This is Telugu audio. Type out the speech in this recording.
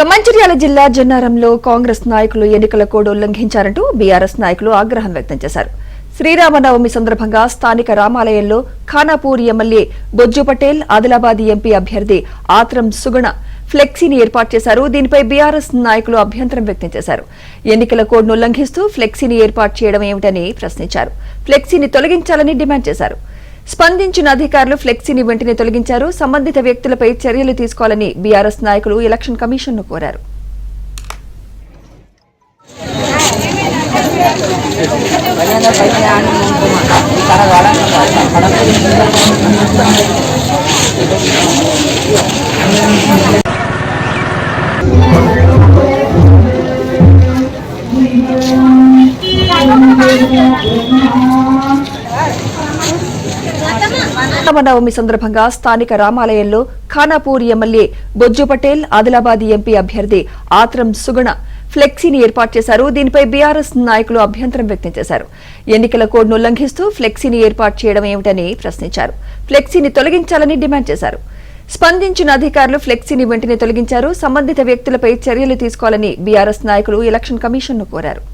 మంచిర్యాల జిల్లా జన్నారంలో కాంగ్రెస్ నాయకులు ఎన్నికల కోడ్ ఉల్లంఘించారంటూ బీఆర్ఎస్ నాయకులు ఆగ్రహం వ్యక్తం చేశారు. శ్రీరామనవమి సందర్భంగా స్థానిక రామాలయంలో ఖానాపూర్ ఎమ్మెల్యే బొజ్జు పటేల్, ఆదిలాబాద్ ఎంపీ అభ్యర్థి ఆత్రం సుగుణ ఫ్లెక్సీని ఏర్పాటు చేశారు. దీనిపై బీఆర్ఎస్ నాయకులు అభ్యంతరం వ్యక్తం చేశారు. ఎన్నికల కోడ్ను ఉల్లంఘిస్తూ ఫ్లెక్సీని ఏర్పాటు చేయడం ఏమిటని ప్రశ్నించారు. ఫ్లెక్సీని తొలగించాలని డిమాండ్ చేశారు. స్పందించిన అధికారులు ఫ్లెక్సీని వెంటనే తొలగించారు. సంబంధిత వ్యక్తులపై చర్యలు తీసుకోవాలని బీఆర్ఎస్ నాయకులు ఎలక్షన్ కమిషన్ను కోరారు. శ్రీరామనవమి సందర్భంగా స్థానిక రామాలయంలో ఖానాపూర్ ఎమ్మెల్యే బొజ్జు పటేల్, ఆదిలాబాద్ ఎంపీ అభ్యర్థి ఆత్రం సుగుణ ఫ్లెక్సీని ఏర్పాటు చేశారు. దీనిపై బీఆర్ఎస్ నాయకులు అభ్యంతరం వ్యక్తం చేశారు. ఎన్నికల కోడ్ను ఉల్లంఘిస్తూ ఫ్లెక్సీని ఏర్పాటు చేయడం ఏమిటని ప్రశ్నించారు. ఫ్లెక్సీని తొలగించాలని డిమాండ్ చేశారు. స్పందించిన అధికారులు ఫ్లెక్సీని వెంటనే తొలగించారు. సంబంధిత వ్యక్తులపై చర్యలు తీసుకోవాలని బీఆర్ఎస్ నాయకులు ఎలక్షన్ కమిషన్ను కోరారు.